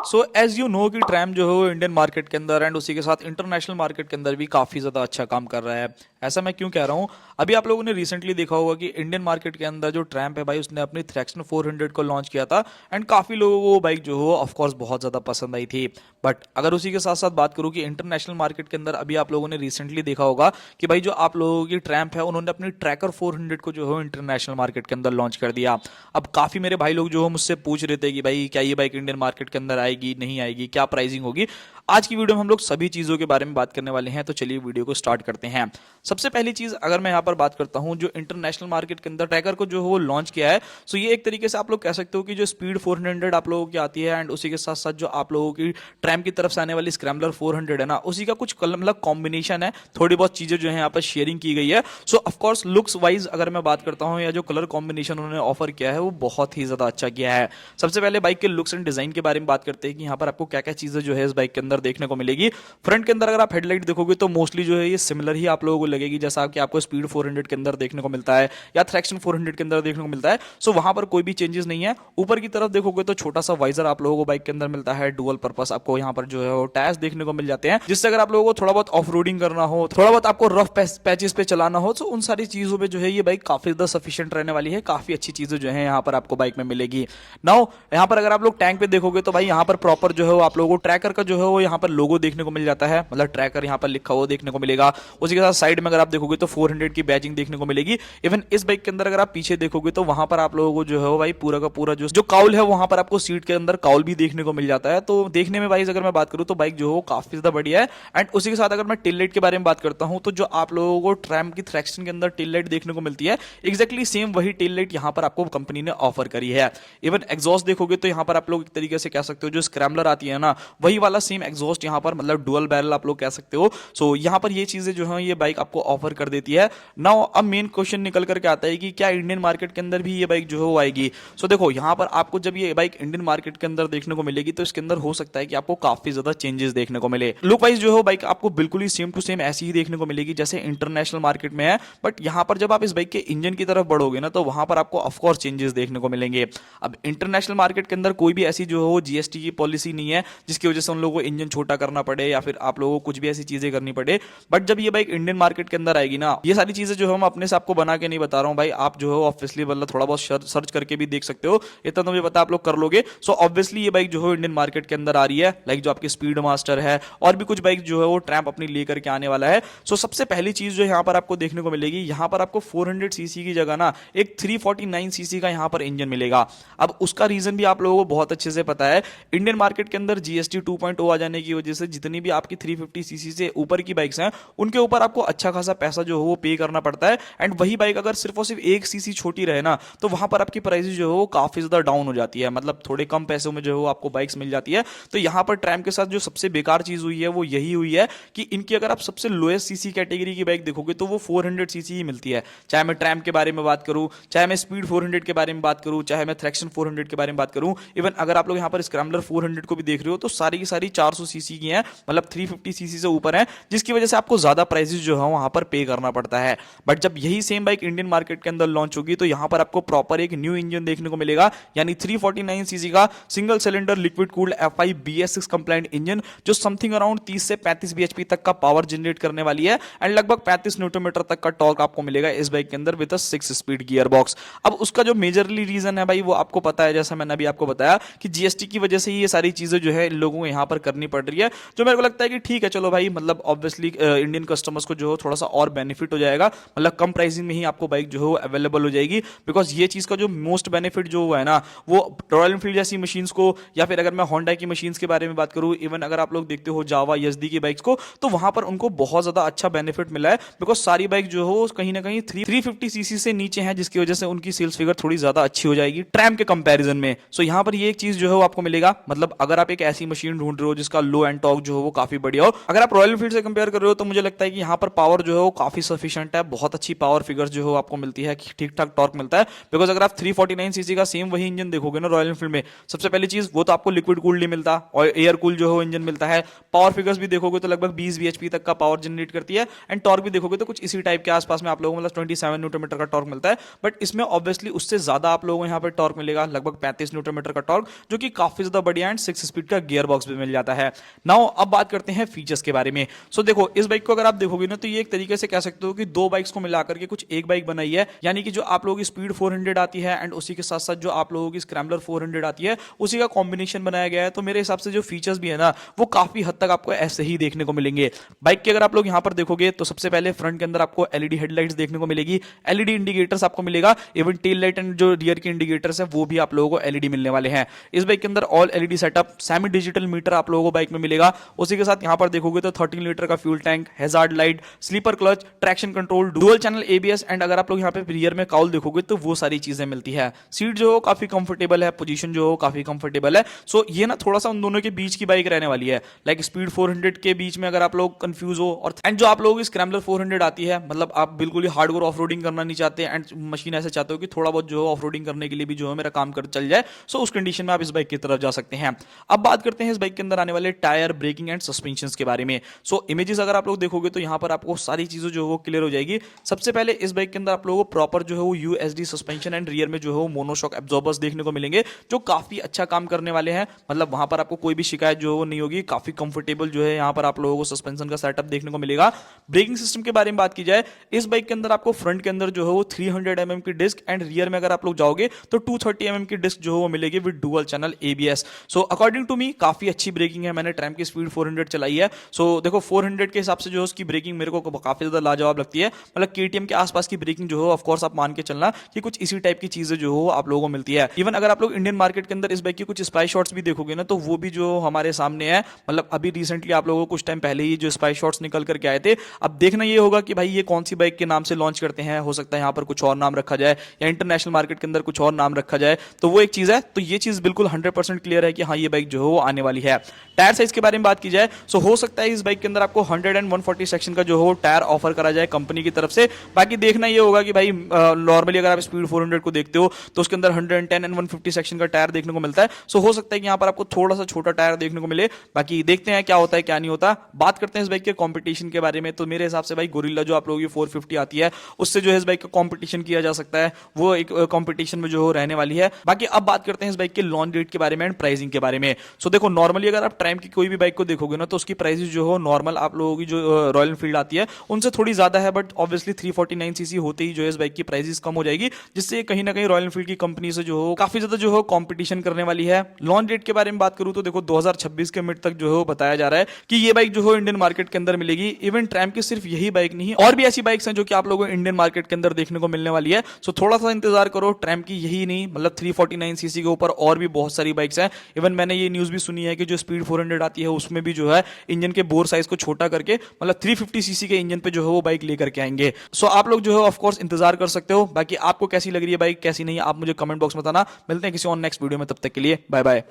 So as you know कि tram जो है वो इंडियन मार्केट के अंदर एंड उसी के साथ इंटरनेशनल मार्केट के अंदर भी काफ़ी ज़्यादा अच्छा काम कर रहा है। ऐसा मैं क्यों कह रहा हूँ, अभी आप लोगों ने रिसेंटली देखा होगा कि इंडियन मार्केट के अंदर जो ट्रैम्प है भाई उसने अपनी थ्रैक्सन 400 को लॉन्च किया था एंड काफ़ी लोगों को वो बाइक जो है ऑफ कोर्स बहुत ज़्यादा पसंद आई थी। बट अगर उसी के साथ साथ बात करूँ कि इंटरनेशनल मार्केट के अंदर अभी आप लोगों ने रिसेंटली देखा होगा कि भाई जो आप लोगों की ट्रैम्प है उन्होंने अपनी ट्रैकर 400 को जो है इंटरनेशनल मार्केट के अंदर लॉन्च कर दिया। अब काफ़ी मेरे भाई लोग जो है मुझसे पूछ रहे थे कि भाई क्या ये बाइक इंडियन मार्केट के अंदर आएगी नहीं आएगी, क्या प्राइसिंग होगी। आज की वीडियो में हम लोग सभी चीज़ों के बारे में बात करने वाले हैं, तो चलिए वीडियो को स्टार्ट करते हैं। सबसे पहली चीज़ अगर मैं यहाँ पर बात करता हूँ जो इंटरनेशनल मार्केट के अंदर ट्रैकर को जो है वो लॉन्च किया है, सो ये एक तरीके से आप लोग कह सकते हो कि जो स्पीड 400 आप लोगों की आती है एंड उसी के साथ साथ जो आप लोगों की ट्रैम की तरफ से आने वाली स्क्रैम्बलर 400 है ना, उसी का कुछ मतलब कॉम्बिनेशन है। थोड़ी बहुत चीज़ें जो है यहाँ पर शेयरिंग की गई है। सो ऑफकोर्स लुक्स वाइज अगर मैं बात करता हूँ या जो कलर कॉम्बिनेशन उन्होंने ऑफर किया है वो बहुत ही ज़्यादा अच्छा किया है। सबसे पहले बाइक के लुक्स एंड डिजाइन के बारे में बात करते हैं कि यहाँ पर आपको क्या क्या चीज़ें जो है इस बाइक के अंदर देखने को मिलेगी। फ्रंट के अंदर अगर आप हेडलाइट देखोगे तो मोस्टली जो है ये सिमिलर ही आप लोगों को लगेगी जैसा कि आपको स्पीड 400 के अंदर देखने को मिलता है या थ्रैक्सन 400 के अंदर देखने को मिलता है। सो वहां पर कोई भी चेंजेस नहीं है। ऊपर की तरफ देखोगे तो छोटा सा वाइजर आप लोगों को बाइक के अंदर मिलता है। डुअल पर्पस आपको यहाँ पर जो है वो टायर्स देखने को मिल जाते हैं, जिससे अगर आप लोगों को थोड़ा बहुत ऑफ रोडिंग करना हो, थोड़ा बहुत आपको रफ पैचेस पे चलाना हो, तो उन सारी चीजों पे जो है ये बाइक काफी ज्यादा सफिशिएंट रहने वाली है। काफी अच्छी चीजें जो है यहाँ पर आपको बाइक में मिलेगी। नाउ यहाँ पर अगर आप लोग टैंक पे देखोगे तो भाई यहाँ पर प्रॉपर जो है वो आप लोगों को ट्रैकर का जो है वो यहाँ पर लोगो देखने को मिल जाता है, मतलब ट्रैकर यहाँ पर लिखा हुआ देखने को मिलेगा। उसी के साथ साइड में अगर आप देखोगे तो 400 की बैजिंग देखने को मिलेगी। इवन इस बाइक के अंदर अगर आप पीछे देखोगे तो वहां पर आप लोगों को जो है वो भाई पूरा का पूरा जो काउल है वहां पर आपको सीट के अंदर काउल भी देखने को मिल जाता है। तो देखने में भाई अगर मैं बात करूं तो बाइक जो है वो काफी ज्यादा बढ़िया है। एंड उसी के साथ अगर मैं टेल लाइट के बारे में बात करता हूं तो जो आप लोगों को ट्रैम की थ्रैक्सन के अंदर टेल लाइट देखने को मिलती है, एग्जैक्टली सेम वही टेल लाइट यहाँ पर आपको कंपनी ने ऑफर करी है। इवन एग्जॉस्ट देखोगे तो यहाँ पर आप लोग एक तरीके से कह सकते हो जो स्क्रैम्बलर आती है ना वही वाला सेम एग्जॉस्ट यहाँ पर, मतलब डुअल बैरल आप लोग कह सकते हो। सो यहाँ पर ये चीजें जो है ये बाइक आपको ऑफर कर देती है। नाउ अब मेन क्वेश्चन निकल करके आता है कि क्या इंडियन मार्केट के अंदर भी ये बाइक जो है वो आएगी। सो देखो यहाँ पर आपको जब ये बाइक इंडियन मार्केट के अंदर देखने को मिलेगी तो इसके अंदर हो सकता है कि आपको काफी ज्यादा चेंजेस देखने को मिले। लुक वाइज जो है बाइक आपको बिल्कुल ही सेम टू सेम ऐसी ही देखने को मिलेगी जैसे इंटरनेशनल मार्केट में है। बट यहाँ पर जब आप इस बाइक के इंजन की तरफ बढ़ोगे ना तो वहां पर आपको ऑफकोर्स चेंजेस देखने को मिलेंगे। अब इंटरनेशनल मार्केट के अंदर कोई भी ऐसी जो है वो जीएसटी की पॉलिसी नहीं है जिसकी वजह से उन लोगों को इंजन छोटा करना पड़े या फिर आप लोगों को कुछ भी ऐसी चीजें करनी पड़े। बट जब ये बाइक इंडियन मार्केट के अंदर आएगी ना, ये सारी चीजें जो है मैं अपने से आपको बना के नहीं बता रहा हूँ भाई, आप जो है ऑब्वियसली मतलब थोड़ा बहुत सर्च करके भी देख सकते हो, इतना तो मुझे पता आप लोग कर लोगे। सो ऑब्वियसली ये बाइक जो है इंडियन मार्केट के अंदर आ रही है, लाइक जो आपकी स्पीड मास्टर है और भी कुछ बाइक जो है वो ट्रैम्प अपनी लेकर के आने वाला है। सो सबसे पहली चीज जो यहाँ पर आपको देखने को मिलेगी, यहाँ पर आपको 400 सीसी की जगह ना एक 349 सीसी का यहाँ पर इंजन मिलेगा। अब उसका रीजन भी आप लोगों को बहुत अच्छे से पता है। इंडियन मार्केट के अंदर जीएसटी 2.0 आ जाने की वजह से जितनी भी आपकी 350 सीसी से ऊपर की बाइक्स हैं उनके ऊपर आपको अच्छा खासा पैसा जो है वो पे करना पड़ता है। एंड वही बाइक अगर सिर्फ और सिर्फ एक सीसी छोटी रहे ना तो वहां पर आपकी प्राइस जो है वो काफी ज्यादा डाउन हो जाती है, मतलब थोड़े कम पैसों में जो है वो आपको बाइक्स मिल जाती है। तो यहाँ पर ट्रैम के साथ जो सबसे बेकार चीज हुई है वो यही हुई है कि इनकी अगर आप सबसे लोएस्ट सीसी कैटेगरी की बाइक देखोगे तो वो 400 सीसी ही मिलती है। चाहे मैं ट्रैम के बारे में बात करूं, चाहे मैं स्पीड 400 के बारे में बात करूं, चाहे मैं थ्रैक्सन 400 के बारे में बात करूं, इवन अगर आप लोग यहाँ पर स्क्रैम्बलर 400 को भी देख रहे हो तो सारी की सारी 400 सीसी की हैं, मतलब 350 सीसी से ऊपर है, जिसकी वजह से आपको ज्यादा प्राइसेस जो है वहां पर पे करना पड़ता है। बट जब यही सेम बाइक इंडियन मार्केट के अंदर लॉन्च होगी तो यहां पर आपको प्रॉपर एक न्यू इंजन देखने को मिलेगा, यानी 349 सीसी का single cylinder liquid cooled F5 BS6 compliant engine जो समथिंग अराउंड 30 से 35 bhp तक का पावर जनरेट करने वाली है एंड लगभग 35 न्यूटन मीटर तक का टॉर्क आपको मिलेगा इस बाइक के अंदर with a 6 speed gear box. अब उसका जो मेजरली रीजन है भाई वो आपको पता है, जैसा मैंने अभी आपको बताया कि जीएसटी की वजह से ये सारी चीजें जो है इन लोगों को यहाँ पर करनी पड़ रही है, जो मेरे को लगता है कि ठीक है चलो भाई, मतलब ऑब्वियसली इंडियन कस्टमर्स को जो है थोड़ा सा और बेनिफिट हो जाएगा, मतलब कम प्राइसिंग में ही आपको बाइक जो है अवेलेबल हो जाएगी। बिकॉज ये चीज का जो मोस्ट बेनिफिट जो है ना वो रॉयल एनफील्ड जैसी मशीन्स को या फिर अगर मैं होंडा की मशीन्स के बारे में बात करूं, इवन अगर आप लोग देखते हो जावा यजदी की बाइक्स को, तो वहां पर उनको बहुत ज्यादा अच्छा बेनिफिट मिला है। बिकॉज सारी बाइक जो है कहीं ना कहीं 350 सीसी से नीचे है, जिसकी वजह से उनकी सेल्स फिगर थोड़ी ज्यादा अच्छी हो जाएगी ट्रैम के कंपैरिजन में। सो यहाँ पर ये एक चीज जो है वो आपको मिलेगा, मतलब अगर आप एक ऐसी मशीन ढूंढ रहे हो जिसका लो एंड टॉर्क जो है वो काफी बढ़िया हो, अगर आप रॉयल एनफील्ड से कंपेयर कर रहे हो तो मुझे लगता है कि यहाँ पर पावर जो है वो काफी सफिशिएंट है, बहुत अच्छी पावर फिगर जो है आपको मिलती है, ठीक ठाक टॉर्क मिलता है। बिकॉज अगर आप 349 सीसी का सेम वही इंजन देखोगे ना रॉयल एनफील्ड में, सबसे पहली चीज वो तो आपको लिक्विड कूल्ड नहीं मिलता और एयर कूल जो है इंजन मिलता है। पावर फिगर्स भी देखोगे तो लगभग 20 bhp तक का पावर जनरेट करती है एंड टॉर्क भी देखोगे तो कुछ इसी टाइप के आसपास में आप लोगों को मतलब 27 न्यूटन मीटर का टॉर्क मिलता है। बट इसमें ऑब्वियसली उससे ज्यादा आप लोगों को यहाँ पर टॉर्क मिलेगा, लगभग 35 न्यूटन मीटर का टॉर्क, जो कि काफी ज्यादा बॉडी एंड 6 स्पीड का गियर बॉक्स भी मिल जाता है। नाउ अब बात करते हैं फीचर्स के बारे में। सो देखो इस बाइक को अगर आप देखोगे ना तो ये एक तरीके से कह सकते हो कि दो बाइक्स को मिलाकर के कुछ एक बाइक बनाई है, यानी कि जो आप लोगों की स्पीड 400 आती है एंड उसी के साथ साथ जो आप लोगों की स्क्रैम्बलर 400 आती है उसी का कॉम्बिनेशन बनाया गया है। तो मेरे हिसाब से जो फीचर्स भी है ना वो काफी हद तक आपको ऐसे ही देखने को मिलेंगे। बाइक के अगर आप लोग यहाँ पर देखोगे तो सबसे पहले फ्रंट के अंदर आपको एलईडी हेडलाइट्स देखने को मिलेगी, एलईडी इंडिकेटर्स आपको मिलेगा, इवन टेल लाइट एंड जो रियर के इंडिकेटर्स है वो भी आप लोगों को एलईडी मिलने वाले हैं। इस बाइक के अंदर all LED setup, semi digital meter आप लोगों को बाइक में मिलेगा। उसी के साथ यहाँ पर देखोगे तो 13 लीटर का fuel tank, hazard light, slipper clutch, traction control, dual channel ABS and अगर आप लोग यहाँ पे रियर में काउल देखोगे तो वो सारी चीजें मिलती है। सीट जो हो काफी कंफर्टेबल है, पोजीशन जो हो काफी कंफर्टेबल है। सो ये ना थोड़ा सा उन दोनों के बीच की बाइक रहने वाली है, लाइक स्पीड 400 के बीच में अगर आप लोग कंफ्यूज हो और एंड जो आप लोगों की स्क्रैम्बलर 400 आती है, मतलब आप बिल्कुल ही हार्डकोर ऑफरोडिंग करना नहीं चाहते एंड मशीन ऐसे चाहते हो कि थोड़ा बहुत जो है ऑफरोडिंग करने के लिए भी जो है मेरा काम कर चल जाए, सो उस कंडीशन में आप इस बाइक की तरफ जा सकते हैं। अब बात करते हैं इस बाइक के अंदर आने वाले टायर, ब्रेकिंग एंड सस्पेंशन के बारे में। सो इमेजेस अगर आप लोग देखोगे तो यहाँ पर आपको सारी चीजें जो है वो क्लियर हो जाएगी। सबसे पहले इस बाइक के अंदर आप लोगों को प्रॉपर जो है वो यूएसडी सस्पेंशन एंड रियर में जो है वो मोनोशॉक एब्जॉर्बर्स देखने को मिलेंगे जो काफी अच्छा काम करने वाले हैं। मतलब वहां पर आपको कोई भी शिकायत जो है वो नहीं होगी, काफी कंफर्टेबल जो है यहाँ पर आप लोगों को सस्पेंशन का सेटअप देखने को मिलेगा। ब्रेकिंग सिस्टम के बारे में बात की जाए, इस बाइक के अंदर आपको फ्रंट के अंदर जो है वो 300 mm की डिस्क एंड रियर में अगर आप लोग जाओगे तो 230 mm की डिस्क जो है वो मिलेगी with dual channel ABS. So according to me काफी अच्छी ब्रेकिंग है। मैंने ट्रैम की स्पीड 400 चलाई है, सो देखो 400 के हिसाब से जो है उसकी ब्रेकिंग मेरे को काफी ज्यादा लाजवाब लगती है। मतलब केटीएम के आसपास की ब्रेकिंग जो है ऑफ कोर्स आप मान के चलना कि कुछ इसी टाइप की चीजें जो हो आप लोगों को मिलती है। इवन अगर आप लोग इंडियन मार्केट के अंदर इस बाइक की कुछ स्पाई शॉट्स भी देखोगे ना तो वो भी जो हमारे सामने है, मतलब अभी रिसेंटली आप लोगों को कुछ टाइम पहले ही जो स्पाई शॉट्स निकल करके आए थे। अब देखना ये होगा कि भाई ये कौन सी बाइक के नाम से लॉन्च करते हैं, हो सकता है यहाँ पर कुछ और नाम रखा जाए या इंटरनेशनल मार्केट के अंदर कुछ और नाम रखा जाए, तो वो एक चीज है। तो ये चीज बिल्कुल 100% क्लियर है कि हाँ ये बाइक जो है वो आने वाली है। टायर साइज के बारे में बात की जाए सो हो सकता है इस बाइक के अंदर आपको 100 एंड 140 सेक्शन का जो हो टायर ऑफर करा जाए कंपनी की तरफ से। बाकी देखना ये होगा कि भाई नॉर्मली अगर आप स्पीड 400 को देखते हो तो उसके अंदर 110 एंड 150 सेक्शन का टायर देखने को मिलता है। सो हो सकता है कि यहाँ पर आपको थोड़ा सा छोटा टायर देखने को मिले। बाकी देखते हैं क्या होता है क्या नहीं होता। बात करते हैं इस बाइक के कॉम्पिटिशन के बारे में, तो मेरे हिसाब से भाई गोरिल्ला जो आप लोगों की 450 आती है उससे जो है इस बाइक का कॉम्पिटिशन किया जा सकता है, वो एक कॉम्पिटिशन में जो हो रहने वाली है। बाकी अब बात करते हैं इस बाइक के लॉन्च डेट के बारे में एंड प्राइसिंग के बारे में। सो देखो नॉर्मली अगर आप ट्रैम की कोई भी बाइक को देखोगे ना तो उसकी प्राइस जो हो नॉर्मल आप लोगों की जो रॉयल एनफील्ड आती है उनसे थोड़ी ज्यादा है, बट ऑब्वियसली 349 सीसी होते ही जो है इस बाइक की प्राइसेस कम हो जाएगी, जिससे कहीं ना कहीं रॉयल एनफील्ड की कंपनी से जो हो काफी ज्यादा जो हो कंपटीशन करने वाली है। लॉन्च डेट के बारे में बात करूं तो देखो 2026 के मिड तक जो है बताया जा रहा है कि ये बाइक जो हो इंडियन मार्केट के अंदर मिलेगी। इवन ट्रैम की सिर्फ यही बाइक नहीं और भी ऐसी बाइक्स हैं जो कि आप लोगों को इंडियन मार्केट के अंदर देखने को मिलने वाली है। सो थोड़ा सा इंतजार करो, ट्रैम की यही नहीं मतलब 349 सीसी के ऊपर और भी बहुत सारी बाइक्स हैं। इवन मैंने ये न्यूज भी सुनी है कि जो स्पीड 400 आती है उसमें भी जो है इंजन के बोर साइज को छोटा करके मतलब 350 सीसी के इंजन पे जो है वो बाइक लेकर के आएंगे। सो आप लोग जो है ऑफ कोर्स इंतजार कर सकते हो। बाकी आपको कैसी लग रही है बाइक, कैसी नहीं, आप मुझे कमेंट बॉक्स में बताना। मिलते हैं किसी और नेक्स्ट वीडियो में, तब तक के लिए बाय बाय।